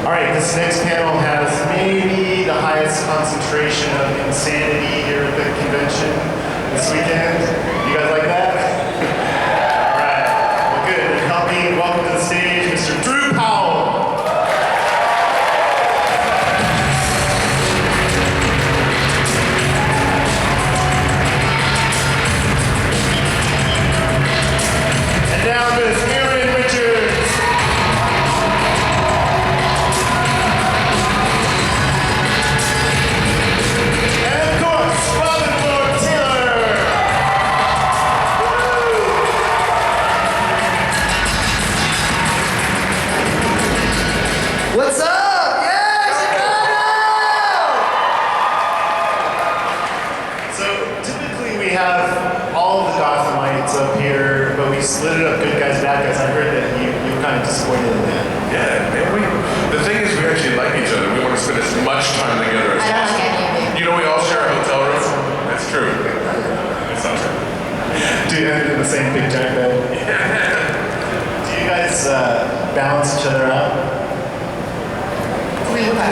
All right, this next panel has maybe the highest concentration of insanity here at the convention this weekend. You guys like that? All right, well good. Then help me welcome to the stage Mr. Drew Powell. And now Miss Erin. What's up? Yeah, Chicago! So typically we have all of the Gothamites up here, but we split it up good guys, bad guys. I heard that you were kind of disappointed in that. Yeah, man, the thing is we actually like each other. We want to spend as much time together as possible. You know, we all share a hotel room. That's true. That's not true. Do you end in the same big giant bed? Do you guys balance each other out?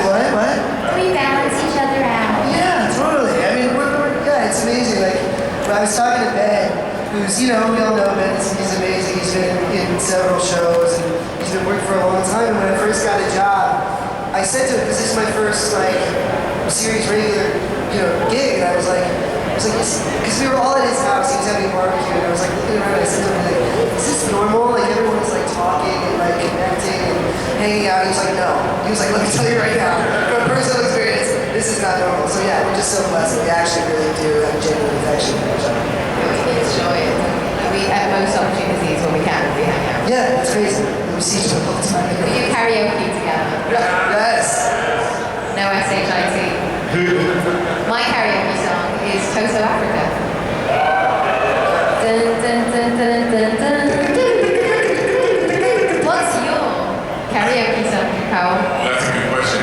What? We balance each other out. Yeah, totally. I mean, yeah, it's amazing. Like, when I was talking to Ben, who's, you know, we all know Ben, he's amazing. He's been in several shows, and he's been working for a long time. And when I first got a job, I said to him, because this is my first, like, series regular, you know, gig, and I was like, because we were all at his house, he was having a barbecue, and I was like looking around, and I said to him, like, is this normal? Like, everyone's like talking and like connecting and hanging out. He was like, no. He was like, let me tell you right now, from personal experience, this is not normal. So yeah, we're just so blessed. We actually really do have genuine affection for each other. We enjoy it. We, at most opportunities when we can, we hang out. Yeah, it's crazy. We see each other all the time. We do karaoke together. Yes. No SHIT. My karaoke song is Toto Africa. Dun, dun, dun, dun, dun, dun. What's your karaoke song, Powell? Well, that's a good question.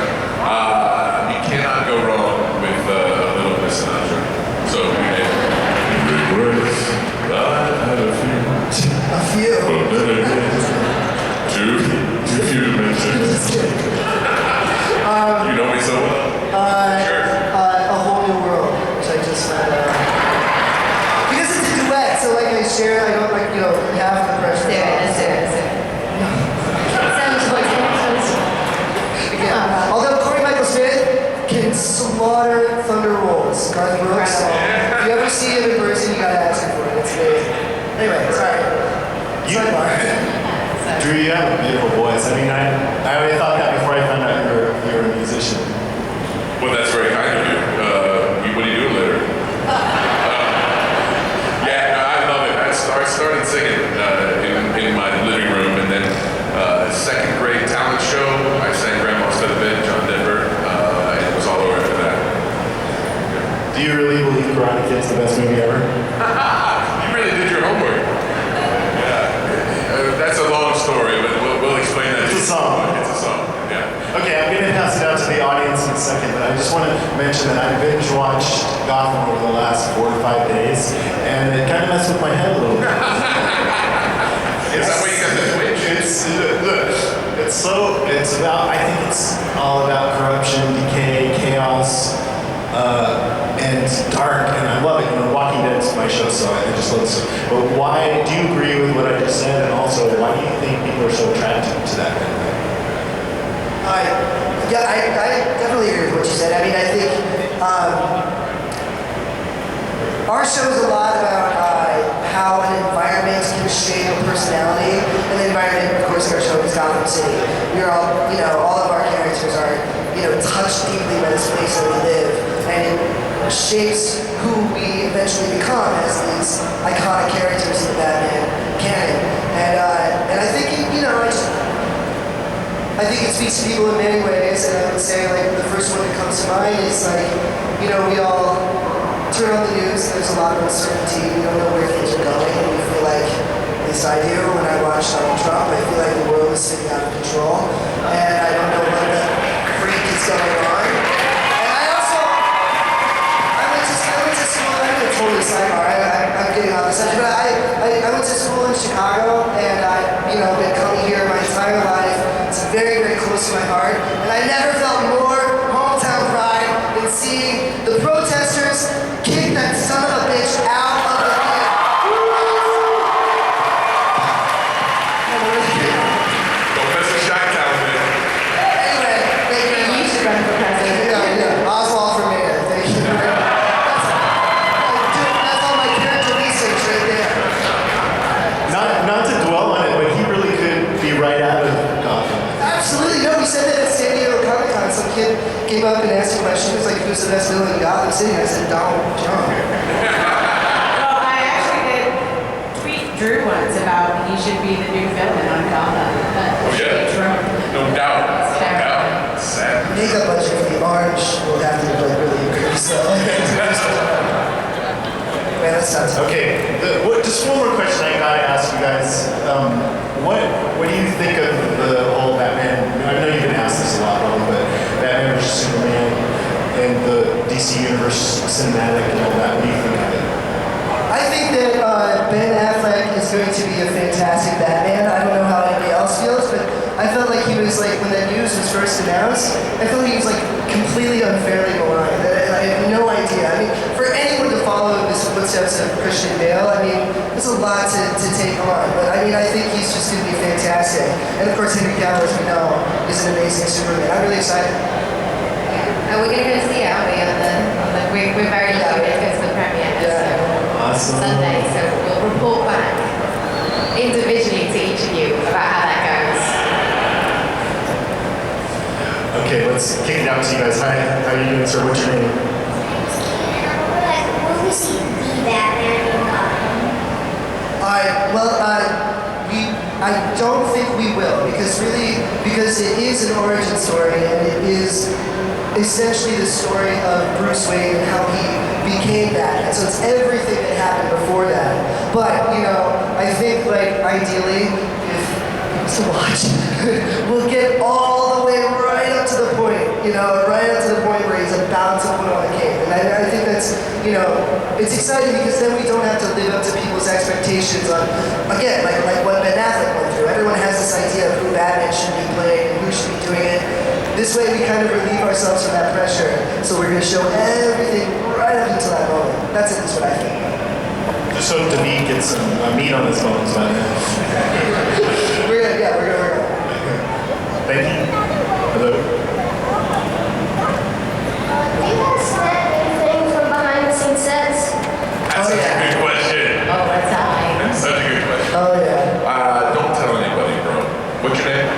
You cannot go wrong with a little bit of Sinatra. So, good words. I had a few. A few. But then again, too few to mention. Just kidding. You know me so well. Sure. A Whole New World, which I just found out. Because it's a duet, so like I share, I don't like, you know, half the pressure. Let's do it. Yeah. Although Corey Michael Smith can slaughter Thunder Rolls, Garth Brooks. If you ever see him in person, you gotta ask him for it. It's amazing. Anyway, sorry. Drew, you have a beautiful voice. I mean, I already thought that before I found out you were a musician. Well, that's very kind of you. What are you doing later? Yeah, no, I love it. I started singing in my living room, and then second grade talent show, I sang Grandma's to the Bed, John Denver, and it was all over after that. Do you really believe Karate Kid's the best movie ever? You really did your homework. Yeah, that's a long story, but we'll explain that. It's a song. It's a song, yeah. Okay, I'm going to pass it out to the audience in a second, but I just want to mention that I binge watched Gotham over the last 4 to 5 days, and it kind of messed with my head a little bit. Is that why you got the twitch? It's about, I think it's all about corruption, decay, chaos, and dark, and I love it. You know, Walking Dead is my show, so I just love it. So, but why, do you agree with what I just said, and also, why do you think people are so attracted to that kind of thing? I definitely agree with what you said. I mean, I think our show is a lot about how an environment can shape a personality, and the environment, of course, in our show is Gotham City. We're all, you know, all of our characters are, you know, touched deeply by this place that we live, and it shapes who we eventually become as these iconic characters in the Batman canon. And I think, you know, I think it speaks to people in many ways, and I would say, like, the first one that comes to mind is, like, you know, we all turn on the news, there's a lot of uncertainty, we don't know where things are going, and we feel like, at least I do, when I watch Donald Trump, I feel like the world is spinning out of control, and I don't know what the freak is going on. And I went to school, I'm a totally sidebar, I'm getting off the subject, but I went to school in Chicago, and I've, you know, been coming here my entire life. It's a very, very close to my heart. And I never felt more hometown pride than seeing the protesters kick that son of a bitch out of the theater. Don't miss a shot down there. Anyway, thank you very You much. should run for president. Yeah. Oswald for mayor. Thank you. That's all my character research right there. Not to dwell on it, but he really could be right out of Gotham. Absolutely. No, we said that at San Diego Comic Con. Some kid came up and asked a question. He was like, who's the best villain in Gotham City? I said, Donald Trump. Well, I actually did tweet Drew once about he should be the new villain on Gotham. Oh yeah, no doubt, no doubt. Sad. Makeup budget for the orange will have to like really increase. So. Man, that sounds Okay, just one more question I gotta ask you guys. What do you think of the whole Batman? I know you've been asked this a lot, Ron, but Batman vs Superman and the DC Universe cinematic and all that. What do you think of it? I think that Ben Affleck is going to be a fantastic Batman. I don't know how anybody else feels, but I felt like he was like, when that news was first announced, I felt like he was like completely unfairly maligned. I have no idea. I mean, for anyone to follow the footsteps of Christian Bale, I mean, there's a lot to take on. But I mean, I think he's just going to be fantastic. And of course, Henry Cavill, as we know, is an amazing Superman. I'm really excited. And we're going to go see it, aren't we? We're very lucky to go to the premiere. Awesome. Sunday, so we'll report back individually to each of you about how that goes. Okay, let's kick it out to you guys. Hi, how are you doing, sir? What's your name? Will we see the Batman in Gotham? I don't think we will, because it is an origin story, and it is essentially the story of Bruce Wayne and how he became Batman. So it's everything that happened before that. But, you know, I think, like, ideally, if to watch, we'll get all the way right up to the point, you know, right up to the point where he's about to put on a cape. And I think that's, you know, it's exciting because then we don't have to live up to people's expectations on, again, like what Ben Affleck went through. Everyone has this idea of who Batman should be playing and who should be doing it. This way we kind of relieve ourselves from that pressure. So we're going to show everything right up until that moment. That's at least what I think. Just so David gets some meat on his bones, but We're gonna. thank you. Hello. Do you guys snap anything from behind the scenes sets? That's such a good question. All the time. That's such a good question. Oh yeah. Don't tell anybody, bro. What's your name?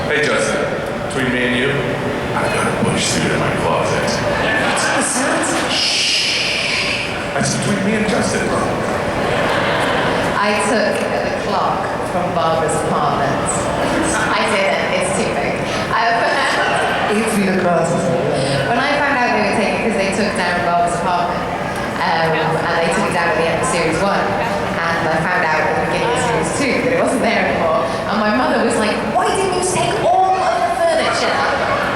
Hey, Justin. Between me and you, I've got a bunch suit in my closet. Shh. That's between me and Justin, bro. I took the clock from Barbara's apartment. I didn't, it's too big. 8 feet across. When I found out they were taking, because they took down Barbara's apartment, and they took it down at the end of series 1, and I found out at the beginning of series 2 that it wasn't there anymore, and my mother was like, why didn't you take all of the furniture?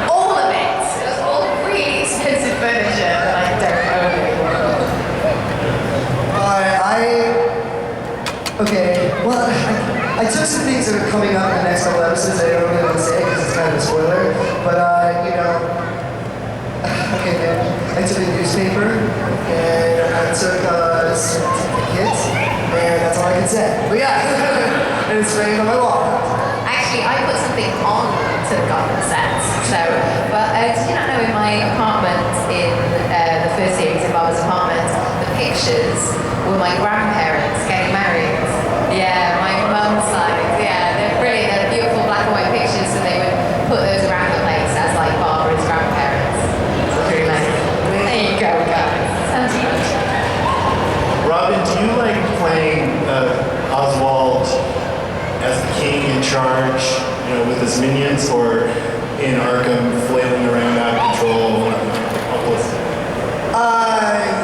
All of it. It was all really expensive furniture that I don't own anymore. Okay, well, I took some things that are coming up in the next couple episodes I don't really want to say because it's kind of a spoiler, but you know, okay man, I took a newspaper and I took certificates and that's all I can say. But yeah, and it's framed on my wall. Actually, I put something on to the Gotham sets. So, but did you not know in my apartment in the first series, in Barbara's apartment, the pictures were my grandparents getting married. Yeah, my mum's side. Yeah, they're brilliant. They're beautiful black and white pictures, so they would put those around the place as like Barbara's grandparents. So very nice. There you go, guys. Sounds good. Robin, do you like playing Oswald as the king in charge, you know, with his minions, or in Arkham flailing around out of control?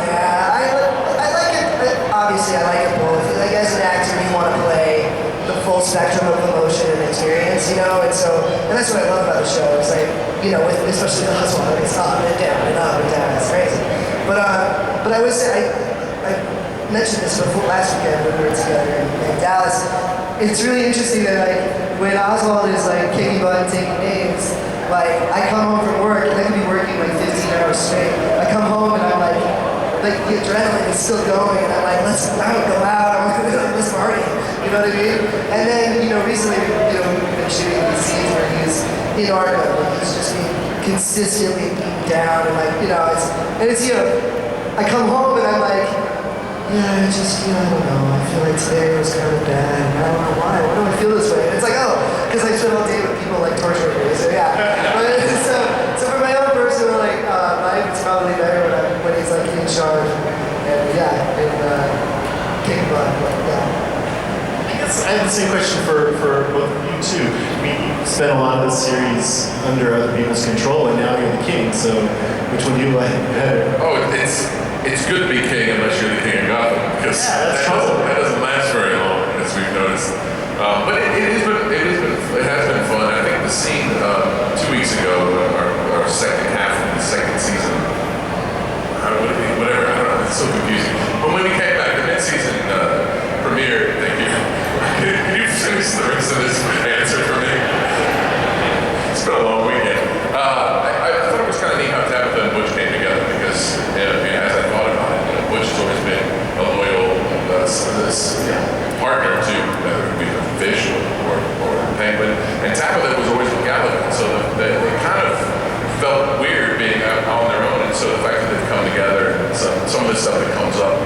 Yeah, I like it. Obviously, I like it both. Like as an actor, you want to play the full spectrum of emotion and experience, you know. And that's what I love about the show. It's like, you know, especially the hustle, like it's up and down and up and down. It's crazy. But I would say I mentioned this before last weekend when we were together in Dallas. It's really interesting that like when Oswald is like kicking butt and taking names, like I come home from work and I could be working like 15 hours straight. I come home and I'm like the adrenaline is still going and I'm like, let's go out, let's party. You know what I mean? And then, recently, we've been shooting these scenes where he's in Arkham and he's just being consistently beaten down and like, it's I come home and I'm like, yeah, I don't know, I feel like today was kind of bad and I don't know why do I feel this way? And it's like, oh, because I spent all day with people like torturing me, so yeah. But so for my own personal life, it's probably better when he's like in charge and kicking butt, but yeah. I have the same question for both of you too. I mean, you spent a lot of the series under other people's control, and now you're the king. So, which one do you like better? Oh, it's good to be king unless you're the king of Gotham, because that doesn't last very long, as we've noticed. But it has been fun. I think the scene 2 weeks ago, our second half of the second season, whatever, I don't know, it's so confusing. But when we came back, the mid-season premiere, thank you. Can you finish the rest of this answer for me? It's been a long weekend. I thought it was kind of neat how Tabitha and Butch came together because, as I thought about it, Butch has always been a loyal partner to whether it be the fish or the penguin, and Tabitha was always with Gallagher, so they kind of felt weird being out on their own, and so the fact that they've come together, and some of the stuff that comes up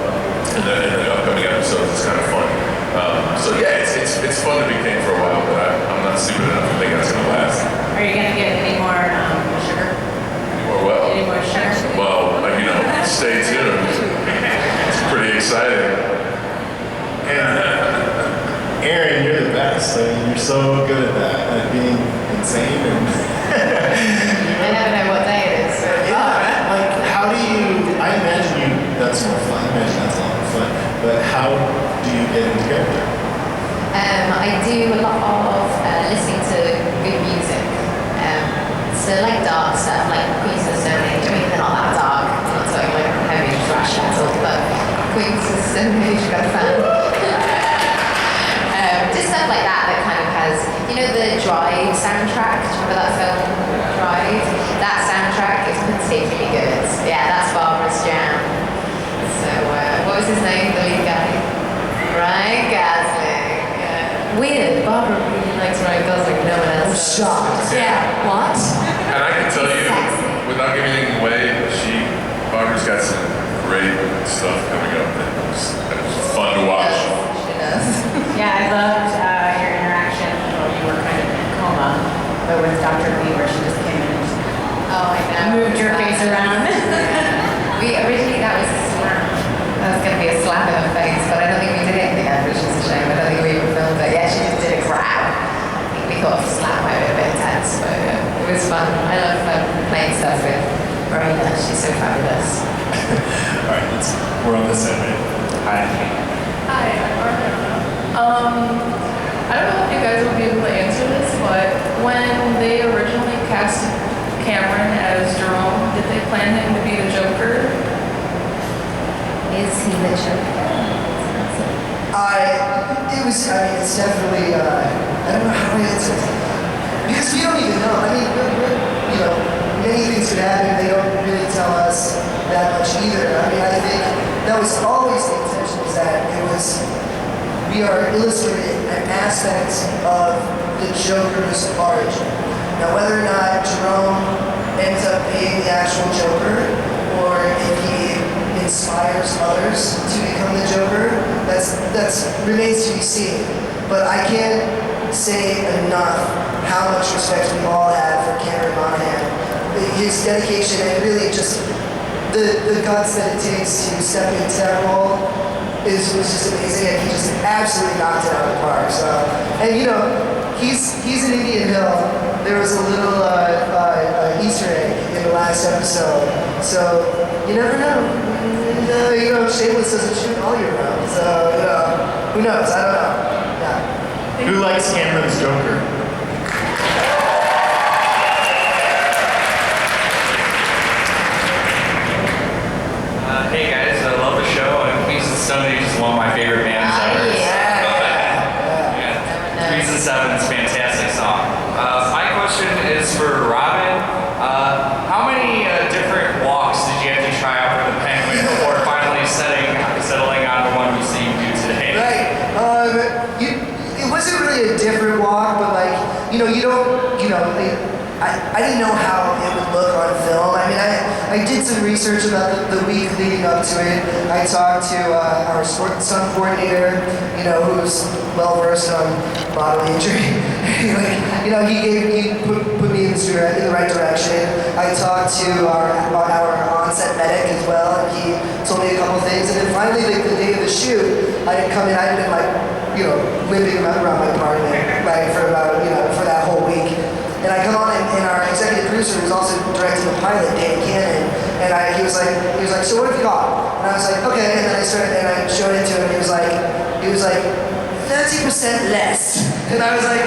in the upcoming episodes is kind of fun. So yeah, it's fun to be king for a while, but I'm not stupid enough to think that's gonna last. Are you gonna get any more sugar? Any more well? Any more sugar? Well, stay tuned. It's pretty exciting. And Erin, you're the best. I mean, you're so good at that, at being insane and. I never know what day it is. So. Yeah, like how do you? I imagine that's more fun. I imagine that's a lot more fun. But how do you get into character? I do a lot of listening to good music. So like dark stuff, like Queens of the Stone Age. I mean, they're not that dark. I'm not talking like heavy thrash metal, but Queens of the Stone Age got a fan. Just stuff like that kind of has, the Drive soundtrack. Do you remember that film, Drive? That soundtrack is particularly good. Yeah, that's Barbara's jam. So, what was his name, the lead guy? Ryan Gosling. Yeah. Weird, Barbara really likes Ryan Gosling, no one else. I'm shocked. Yeah, what? And I can tell you, without giving anything away, Barbara's got some great stuff coming up that was fun to watch. She does. Yeah, I loved your interaction. Well, you were kind of in a coma, but with Dr. Lee, where she just came in and just Oh, I know. moved your face around. Originally that was a slap. That was going to be a slap in her face, but I don't think we did anything else, which is a shame. I don't think we even filmed it. Yeah, she just did a grab. I think we thought a slap might be a bit intense, but it was fun. I love playing stuff with Marina. She's so fabulous. All right, we're on this end, right? Hi. Hi, I'm Marina. I don't know if you guys will be able to answer this, but when they originally cast Cameron as Jerome, did they plan him to be the Joker? Is he the Joker? It's definitely, I don't know how to answer it. Because we don't even know. I mean, many things could happen. They don't really tell us that much either. I mean, I think that was always the intention, is that we are illustrating an aspect of the Joker's origin. Now, whether or not Jerome ends up being the actual Joker, or if he inspires others to become the Joker, that's remains to be seen. But I can't say enough how much respect we all have for Cameron Monaghan. His dedication and really just the guts that it takes to step into that role was just amazing, and he just absolutely knocked it out of the park. So, and he's in Indian Hill. There was a little Easter egg in the last episode, so you never know. Shameless doesn't shoot all year round, so who knows? I don't know. Yeah. Who likes Cameron's Joker? Hey guys, I love the show, and Queens of the Stone Age is one of my favorite bands ever. Yeah. Queens of the Seven is fantastic. is for Robin. How many different walks did you have to try out for the Penguin before finally settling on the one we see you do today? Right. It wasn't really a different walk, but like, you don't, I didn't know how it would look on film. I mean, I did some research about the week leading up to it. I talked to our stunt coordinator, who's well versed on bodily injury. He put me in the right direction. I talked to our on-set medic as well, and he told me a couple things. And then finally, the day of the shoot, I had come in. I'd been limping around my apartment, right, for about for that whole week. And I come on, and our executive producer who's also directing the pilot, Dan Cannon, and he was like, so what have you got? And I was like, okay. And then I showed it to him, and he was like 30% less. And I was like,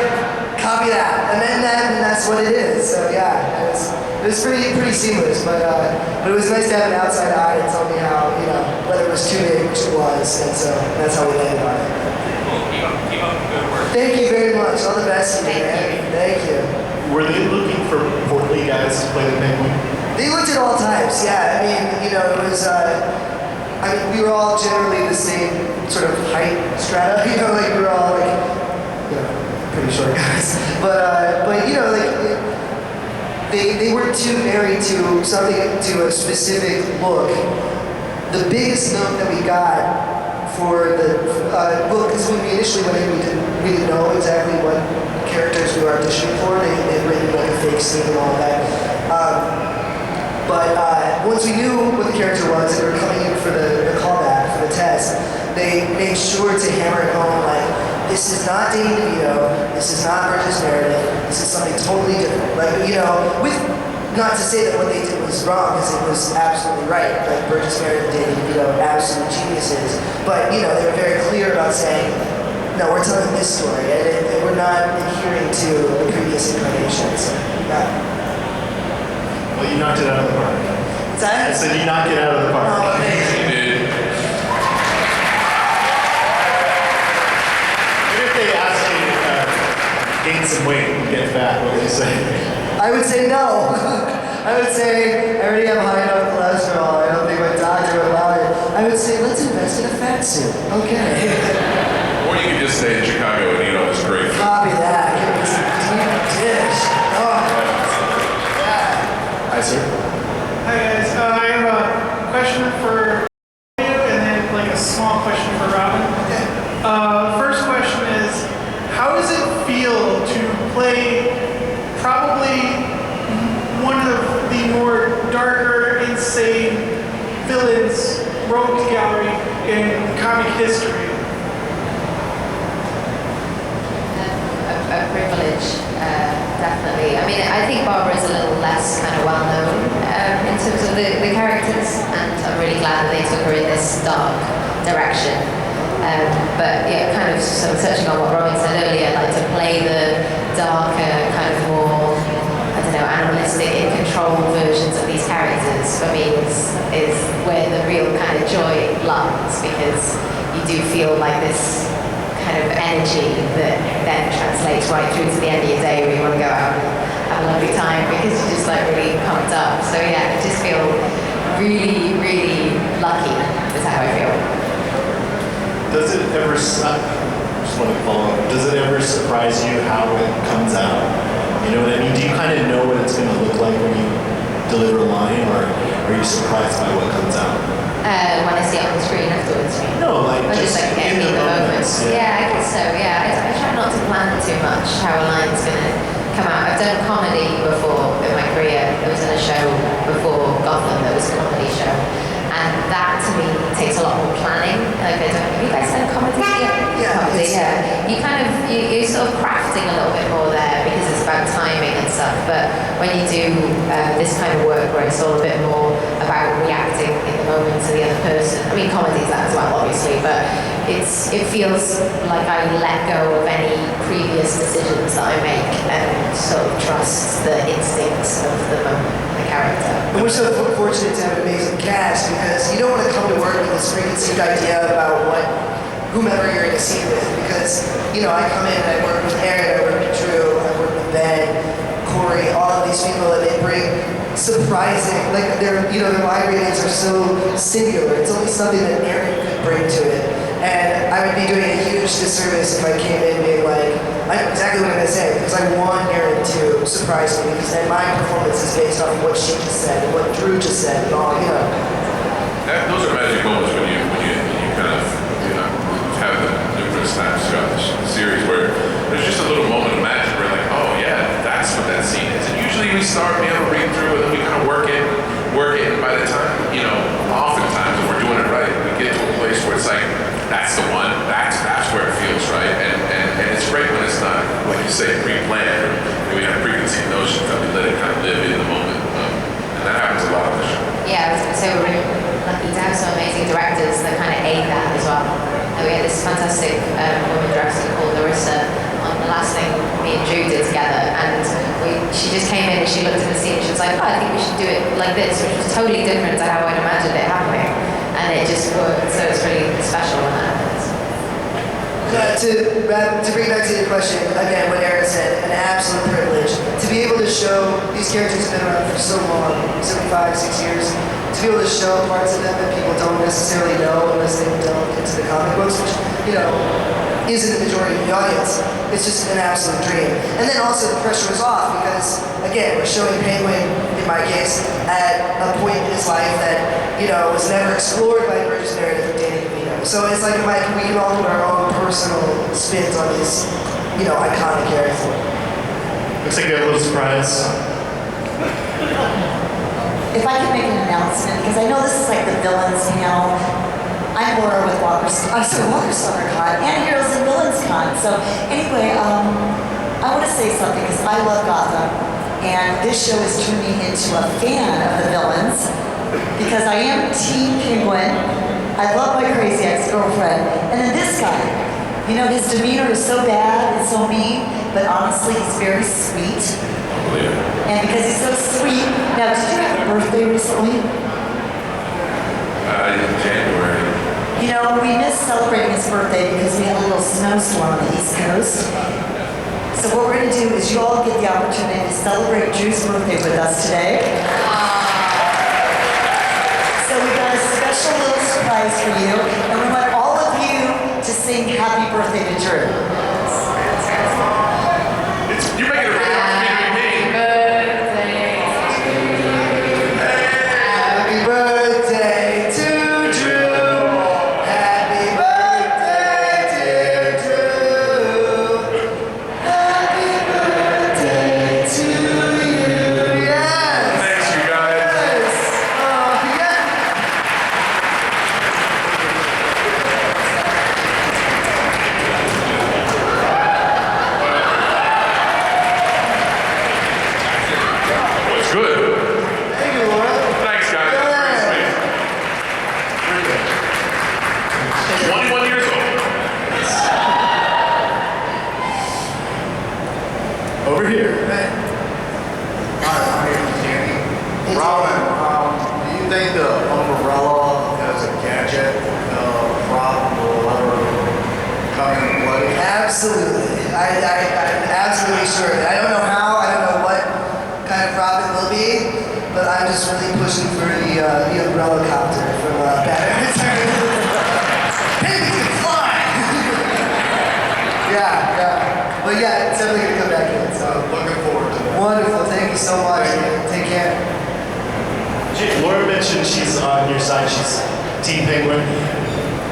copy that. And that's what it is. So yeah, it was pretty seamless, but it was nice to have an outside eye to tell me how, whether it was too big, which it was, and so that's how we landed on it. Cool. Keep up the good work. Thank you very much. All the best to you, man. Thank you. Were they looking for portly guys to play the Penguin? They looked at all types, yeah. I mean, it was, we were all generally the same sort of height strata, we were all pretty short guys. But they weren't too married to to a specific look. The biggest note that we got for the book, because when we initially went in, we didn't really know exactly what characters we were auditioning for. They had written like a fake scene and all that. But once we knew what the character was and we were coming in for the callback, for the test, they made sure to hammer it home like, this is not Danny DeVito, this is not Burgess Meredith, this is something totally different. With not to say that what they did was wrong, because it was absolutely right. Like Burgess Meredith and Danny DeVito, absolute geniuses. But they were very clear about saying, no, we're telling this story, and we're not adhering to the previous incarnations. Yeah. Well, you knocked it out of the park. I said you knocked it out of the park. Oh, amazing. You did. What if they asked you to gain some weight and get fat? What would you say? I would say no. I would say, I already have high enough cholesterol. I don't think my doctor would allow it. I would say, let's invest in a fat suit. Okay. Or you could just stay in Chicago and eat all this great food. Copy that. Give me some deep dish. Oh. Hi, sir. Hi guys, I have a question for you and then like a small question for Robin. Okay. First question is, how does it feel to play probably one of the more darker, insane villains rogues gallery in comic history? A privilege, definitely. I mean, I think Barbara's a little less kind of well-known in terms of the characters, and I'm really glad that they took her in this dark direction. But yeah, kind of sort of touching on what Robin said earlier, like to play the darker, kind of more, I don't know, animalistic, in-control versions of these characters, for me, is where the real kind of joy lies, because you do feel like this kind of energy that then translates right through to the end of your day where you want to go out and have a lovely time because you're just like really pumped up. So yeah, I just feel really, really lucky. That's how I feel. Does it ever, I just want to follow up, does it ever surprise you how it comes out? You know what I mean? Do you kind of know what it's going to look like when you deliver a line, or are you surprised by what comes out? When I see it on the screen afterwards, you mean? No, like or just like in getting the the moments. Yeah, I guess so. Yeah, I try not to plan too much how a line's gonna come out. I've done comedy before in my career. I was in a show before Gotham that was a comedy show, and that to me takes a lot more planning. Like, have you guys done comedy? Yeah. Comedy, yeah. You kind of you're sort of crafting a little bit more there because it's about timing and stuff. But when you do this kind of work where it's all a bit more about reacting in the moment to the other person. I mean, comedy's that as well, obviously, but it feels like I let go of any previous decisions that I make and sort of trust the instincts of the moment, the character. And we're so fortunate to have an amazing cast because you don't want to come to work with this preconceived idea about whomever you're in a scene with, because I come in and I work with Erin, I work with Drew, I work with Ben, Corey, all of these people, and they bring surprising, like their line readings are so singular. It's only something that Erin could bring to it. And I would be doing a huge disservice if I came in being like, I know exactly what I'm going to say, because I want Erin to surprise me, because then my performance is based off what she just said, and what Drew just said, and all, Those are magic moments when you kind of have them numerous times throughout the series where there's just a little moment of magic where like, oh yeah, that's what that scene is. And usually we start being able to read through it and we kind of work it, and by the time, oftentimes if we're doing it right, we get to a place where it's like, that's the one, that's where it feels right. And it's great when it's not, like you say, pre-planned, or we have preconceived notions that we let it kind of live in the moment. And that happens a lot on the show. Yeah, so we're really lucky to have some amazing directors that kind of aid that as well. And we had this fantastic woman director called Larissa on the last thing me and Drew did together, and she just came in and she looked at the scene and she was like, oh, I think we should do it like this, which was totally different to how I'd imagined it happening, and it just worked, so it's really special when that happens. To bring back to your question, again, what Erin said, an absolute privilege to be able to show, these characters have been around for so long, 75, 6 years, to be able to show parts of them that people don't necessarily know unless they delve into the comic books, which, isn't the majority of the audience. It's just an absolute dream. And then also the pressure was off because, again, we're showing Penguin, in my case, at a point in his life that, was never explored by Burgess Meredith or Danny DeVito. So it's like we can all put our own personal spins on this, iconic character. Looks like you have a little surprise. If I could make an announcement, because I know this is like the villains panel. I'm Laura with Walker Summer Con and Heroes and Villains Con. So anyway, I want to say something because I love Gotham, and this show has turned me into a fan of the villains because I am Team Penguin. I love my crazy ex-girlfriend, and then this guy. His demeanor is so bad and so mean, but honestly, he's very sweet. And because he's so sweet, now did you have a birthday recently? In January. We missed celebrating his birthday because we had a little snowstorm on the East Coast. So what we're going to do is you all get the opportunity to celebrate Drew's birthday with us today. So we got a special little surprise for you, and we want all of you to sing happy birthday to Drew. You're making it really hard for me to be me. Happy birthday to Drew. Happy birthday, dear Drew. Happy birthday to you. Yes. Thanks, you guys. Yes. Oh, yeah. It's good. Thank you, Laura. Thanks, guys. That's very sweet. 21 years old. Over here. Hi, my name is Danny. Robin, do you think the umbrella as a gadget prop will ever come into play? Absolutely. I'm absolutely sure. I don't know how, I don't know what kind of prop it will be, but I'm just really pushing for the umbrella copter from Batman Returns. Baby can fly! yeah. But yeah, it's definitely going to come back in. So. Looking forward to it. Wonderful. Thank you so much. Take care. Laura mentioned she's on your side. She's Team Penguin.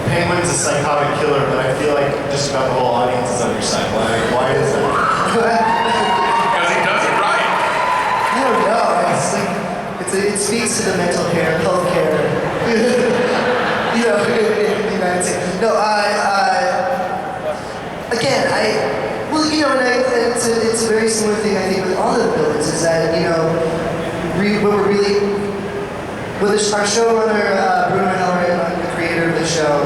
Penguin's a psychotic killer, but I feel like just about the whole audience is on your side. Why is that? Because he does it right. I don't know. It's like, it speaks to the mental health care. In the United States. No, it's a very similar thing I think with all of the villains is that, what our showrunner, Bruno Halloran, the creator of the show,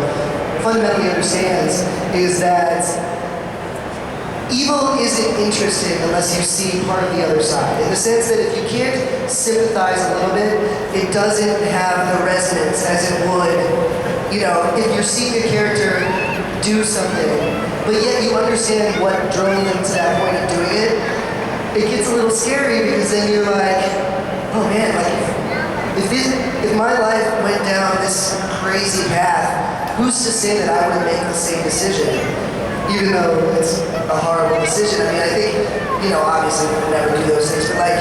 fundamentally understands is that evil isn't interesting unless you see part of the other side. In the sense that if you can't sympathize a little bit, it doesn't have the resonance as it would, if you're seeing a character do something, but yet you understand what drove them to that point of doing it, it gets a little scary because then you're like, oh man, like if my life went down this crazy path, who's to say that I wouldn't make the same decision? Even though it's a horrible decision. I mean, I think, obviously we would never do those things, but like,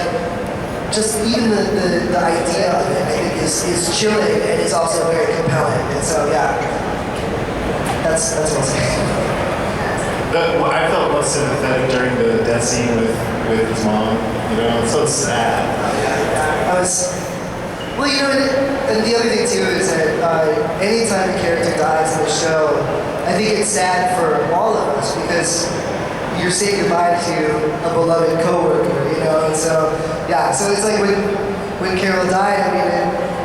just even the idea of it, I think is chilling and it's also very compelling. And so, yeah, that's what I'm saying. I felt most sympathetic during the death scene with his mom. It's so sad. I was, well, and the other thing too is that anytime a character dies in the show, I think it's sad for all of us because you're saying goodbye to a beloved coworker, and so, yeah, so it's like when Carol died, I mean,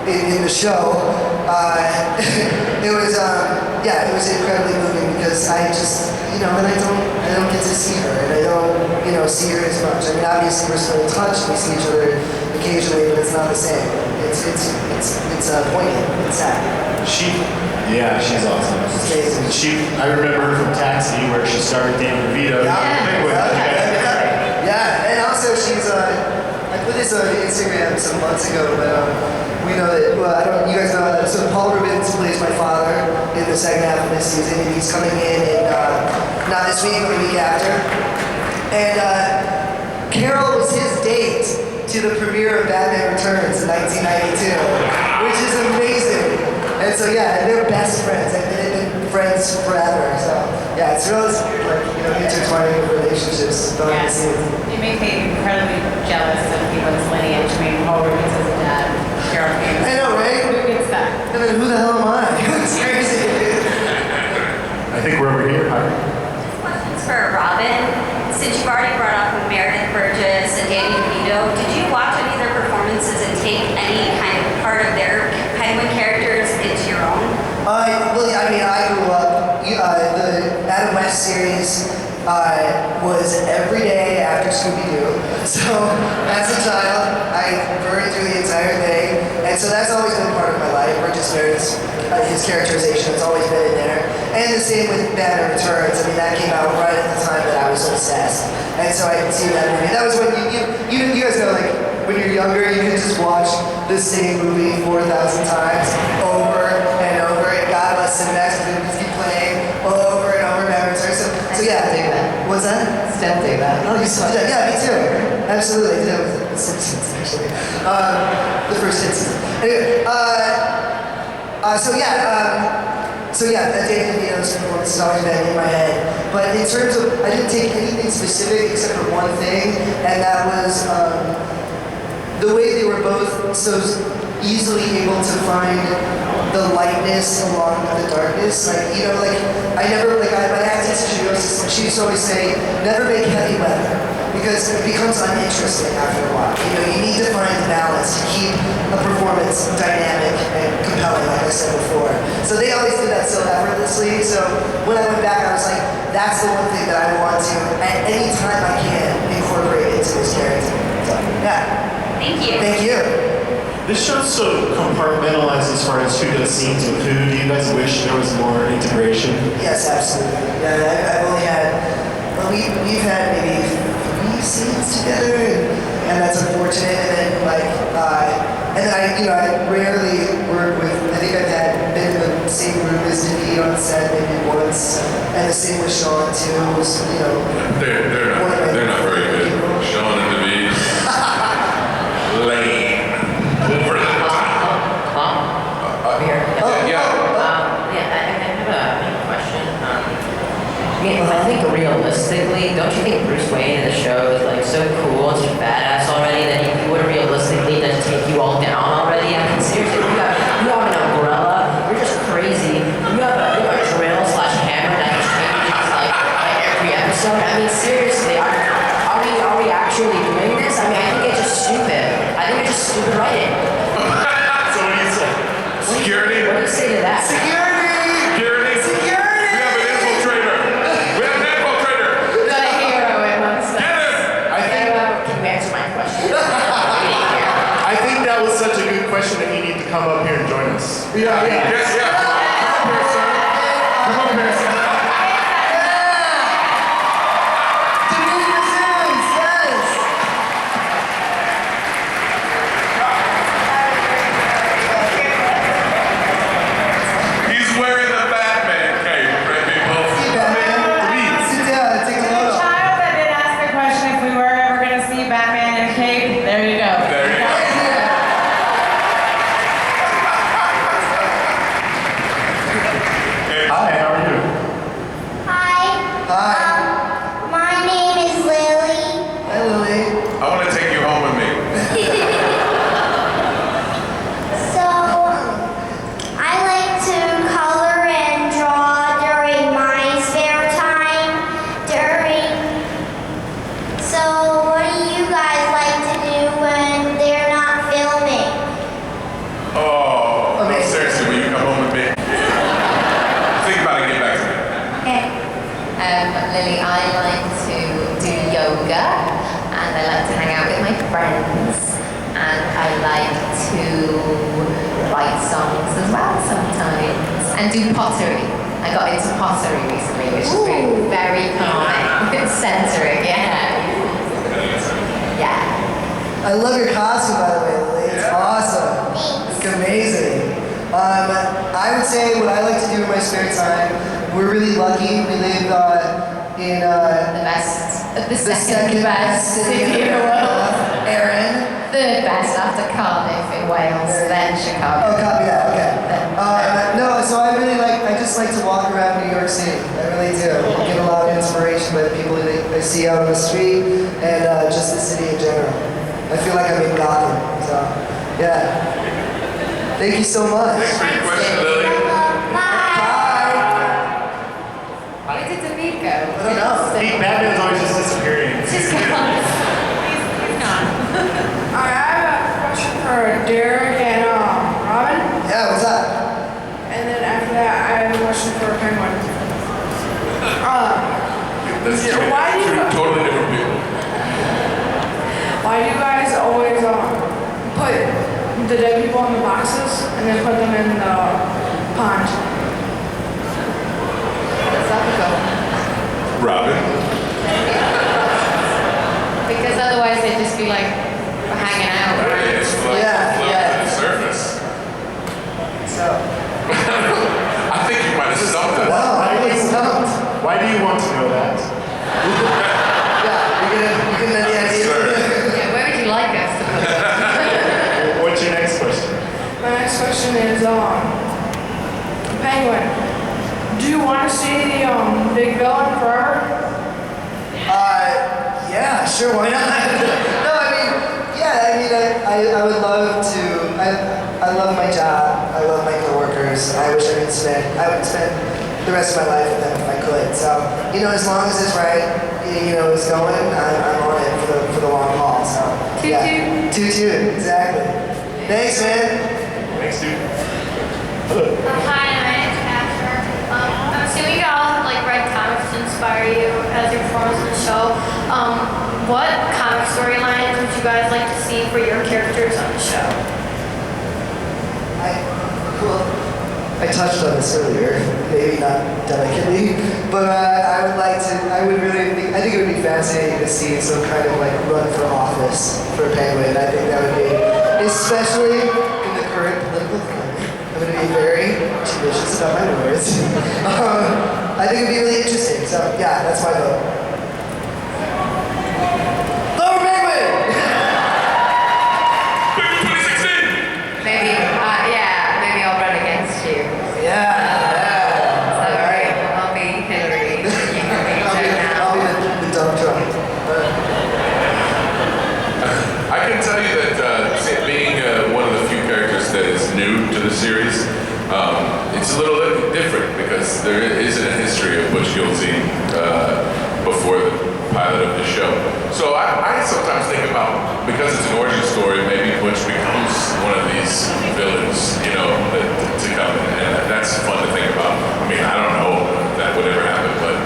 in the show, it was, it was incredibly moving because I just, then I don't get to see her, and I don't, see her as much. I mean, obviously we're still in touch, we see each other occasionally, but it's not the same. It's poignant, it's sad. She's awesome. She's amazing. I remember her from Taxi, where she started dating DeVito. Yeah, and also she's, I put this on Instagram some months ago, but we know that, you guys know that, so Paul Rubens plays my father in the second half of this season, and he's coming in not this week, but the week after. And Carol was his date to the premiere of Batman Returns in 1992, which is amazing. And so yeah, and they're best friends, and they've been friends forever. So yeah, it's really weird, like intertwining of relationships behind the scenes. You make me incredibly jealous of people's lineage. I mean, Paul Rubens is a dad. Carol Kane. I know, right? Good stuff. And then who the hell am I? It's crazy. I think we're over here. Hi. Questions for Robin. Since you've already brought up Meredith Burgess and Danny DeVito, did you watch any of their performances and take any kind of part of their Penguin characters into your own? I grew up, the Adam West series was every day after Scooby-Doo. So as a child, I burned through the entire thing. And so that's always been part of my life. Burgess Meredith's, his characterization has always been in there. And the same with Batman Returns. I mean, that came out right at the time that I was obsessed. And so I can see that movie. That was when you guys know, like, when you're younger, you can just watch the same movie 4,000 times over and over. And God bless him, next movie just keep playing over and over Batman Returns. So yeah. Still do that. What's that? Still do that. Oh, you still do that? Yeah, me too. Absolutely. I did that with The Simpsons, actually. The first hit season. Anyway, Danny DeVito's performance has always been in my head. But in terms of, I didn't take anything specific except for one thing, and that was the way they were both so easily able to find the lightness along with the darkness. Like, my acting teacher she used to always say, never make heavy weather, because it becomes uninteresting after a while. You need to find the balance to keep a performance dynamic and compelling, like I said before. So they always did that so effortlessly. So when I went back, I was like, that's the one thing that I want to, at any time I can, incorporate into this character. So, yeah. Thank you. Thank you. This show's so compartmentalized as far as who does scenes with who. Do you guys wish there was more integration? Yes, absolutely. Yeah, I've only had, we've had maybe 3 scenes together, and that's unfortunate. And then I rarely work with, I think I've been in the same room as David on set maybe once, and the same with Sean too. They're not very good. Sean and David, lame. Over the top. Here. Yeah. I have a question. I think realistically, don't you think Bruce Wayne in the show is like so cool and so badass already that he would realistically just take you all down already? I mean, seriously, you have an umbrella. You're just crazy. You have a drill / hammer that just changes like every episode. I mean, seriously, are we actually doing this? I mean, I think it's just stupid. I think it's just stupid writing. So what do you say? Security. What do you say to that? Security. We have an infiltrator. The hero in one sense. Get him. Can you answer my question? I think that was such a good question that you need to come up here and join us. Yeah. Come up here, son. Yes! do pottery. I got into pottery recently, which has been very calming. It's centering, yeah. Yeah. I love your costume, by the way, Lily. It's awesome. It's amazing. I would say what I like to do in my spare time, we're really lucky. We live in the second best city in the world. Erin. Third best after Cardiff in Wales, then Chicago. Oh, copy that, okay. No, so I just like to walk around New York City. I really do. I get a lot of inspiration by the people that I see out on the street and just the city in general. I feel like I'm in Gotham, so yeah. Thank you so much. Thanks for your question, Lily. Where did David go? I don't know. Batman's always just disappearing. Just gone. He's gone. I have a question for Derek and Robin. Yeah, what's up? And then after that, I have a question for Penguin. That's Why do you- totally different people. Why do you guys always put the dead people in the boxes and then put them in the pond? Robin. Because otherwise they'd just be like hanging out. Right, it's floating to the surface. So. I think you might have stumped us. Wow, I really stumped. Why do you want to know that? Yeah, you get any idea? Yeah, where would you like us to put them? What's your next question? My next question is, Penguin, do you want to see the big villain forever? Yeah, sure, why not? No, I mean, I would love to, I love my job, I love my coworkers, I wish I would spend the rest of my life with them if I could. So, as long as it's right, it's going, I'm on it for the long haul, so. Toot yeah. toot. Toot toot, exactly. Thanks, man. Thanks, dude. Hello. Hi, my name's Asher. I'm assuming you all have read comics to inspire you as your performance in the show. What comic storylines would you guys like to see for your characters on the show? I touched on this earlier, maybe not delicately, but I think it would be fascinating to see some kind of run for office for Penguin. I think that would be, especially in the current political climate, I'm going to be very judicious about my words. I think it would be really interesting, so yeah, that's my vote. Maybe I'll run against you. Yeah. So great. I'll be Hillary. You can be I'll be the dump truck. I can tell you that being one of the few characters that is new to the series, it's a little bit different because there isn't a history of Butch Guillotine before the pilot of the show. So I sometimes think about, because it's an origin story, maybe Butch becomes one of these villains, to come, and that's fun to think about. I mean, I don't know if that would ever happen, but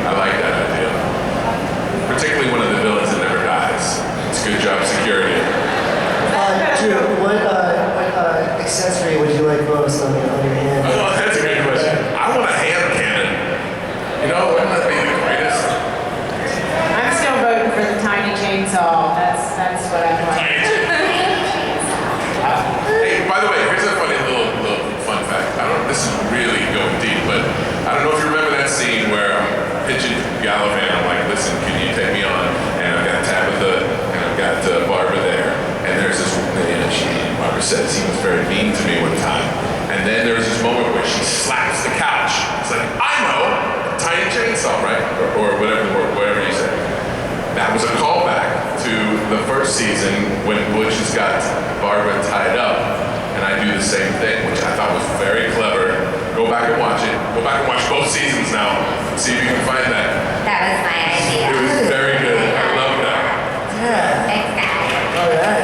I like that idea. Particularly one of the villains that never dies. It's good job security. Drew, what accessory would you like most on your hand? Oh, that's a great question. I want a hand cannon. Wouldn't that be the greatest? I'm still voting for the tiny chainsaw. That's what I want. Hey, by the way, here's a funny little fun fact. This is really going deep, but I don't know if you remember that scene where I'm pitching Gallivant. I'm like, listen, can you take me on? And I've got Tabitha, and I've got Barbara there. And there's this, Barbara says he was very mean to me one time. And then there's this moment where she slaps the couch. It's like, I know, a tiny chainsaw, right? Or whatever you say. That was a callback to the first season when Butch has got Barbara tied up, and I do the same thing, which I thought was very clever. Go back and watch it. Go back and watch both seasons now. See if you can find that. That was my idea. It was very good. I love that. Yeah. Thanks, guys. All right.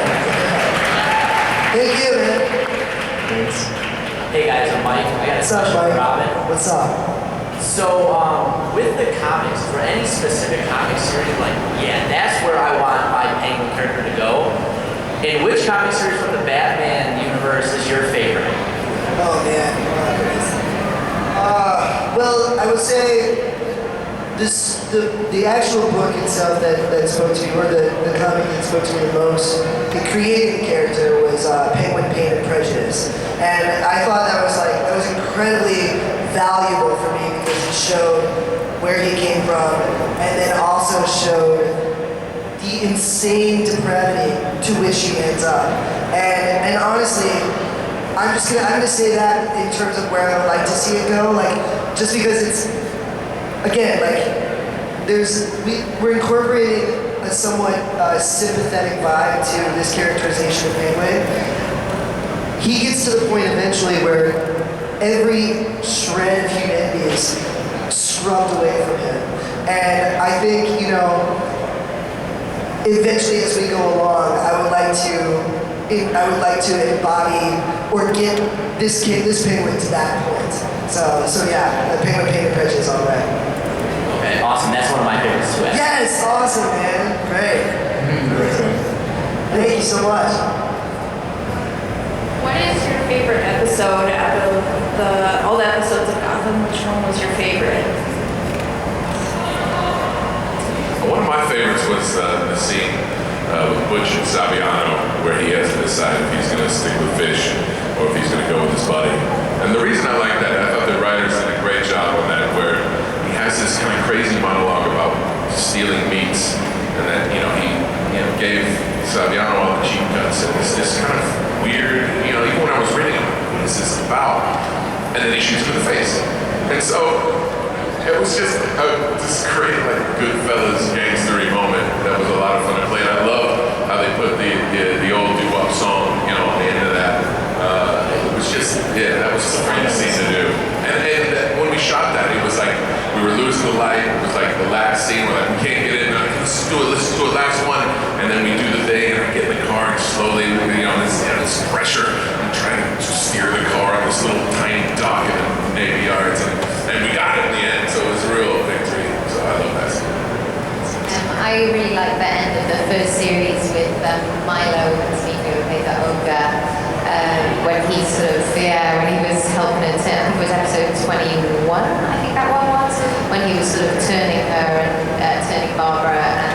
Thank you, man. Thanks. Hey guys, I'm Mike. I got a What's up, question for Mike? Robin. What's up? So, with the comics, for any specific comic series, that's where I want my Penguin character to go. In which comic series from the Batman universe is your favorite? Oh man, Well, I would say the actual book itself that spoke to me, or the comic that spoke to me the most, the creative character was Penguin Pain and Prejudice, and I thought that was incredibly valuable for me because it showed where he came from, and then also showed the insane depravity to which he ends up. And honestly, I'm gonna say that in terms of where I would like to see it go, like just because it's, again, like we're incorporating a somewhat sympathetic vibe to this characterization of Penguin. He gets to the point eventually where every shred of humanity is scrubbed away from him. And I think, eventually as we go along, I would like to embody or get this penguin to that point. So yeah, the Penguin Pain and Prejudice all right. Okay, awesome. That's one of my favorites too. Yes, awesome, man. Great. Thank you so much. What is your favorite episode out of all the episodes of Gotham? Which one was your favorite? One of my favorites was the scene with Butch and Saviano, where he has to decide if he's going to stick with Fish or if he's going to go with his buddy. And the reason I like that, I thought the writers did a great job on that, where he has this kind of crazy monologue about stealing meats, and then he gave Saviano all the cheap cuts, and it's this kind of weird, even when I was reading it, what is this about? And then he shoots him in the face. And so it was just this great, like, Goodfellas gangstery moment that was a lot of fun to play. And I love how they put the old doo-wop song, on the end of that. It was just, that was just a fun scene to do. And when we shot that, it was like we were losing the light. It was like the last scene. We're like, we can't get in. Let's do it, last one. And then we do the thing, and I get in the car, and slowly, this pressure. I'm trying to steer the car on this little tiny dock in the Navy Yards, and we got it in the end. So it was a real victory. So I love that scene. I really like the end of the first series with Milo and speaking of the ogre. When he when he was helping her turn, I think it was episode 21, I think that one was, when he was sort of turning her and turning Barbara, and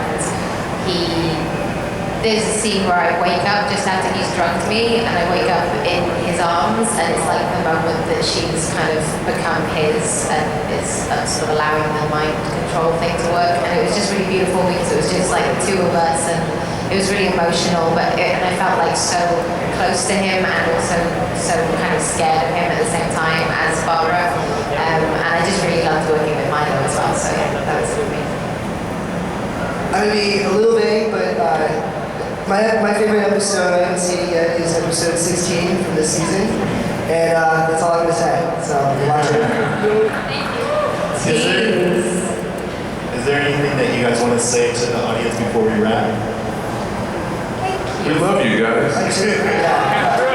there's a scene where I wake up just after he's drugged me, and I wake up in his arms, and it's like the moment that she's kind of become his, and it's sort of allowing the mind control thing to work, and it was just really beautiful because it was just like the two of us, and it was really emotional, and I felt like so close to him and also so kind of scared of him at the same time as Barbara, and I just really loved working with Milo as well, so yeah, that was for me. I'm gonna be a little vague, but my favorite episode I haven't seen it yet is episode 16 from this season, and that's all I'm gonna say. So watch it. Is there anything that you guys want to say to the audience before we wrap? We love you guys. Yeah.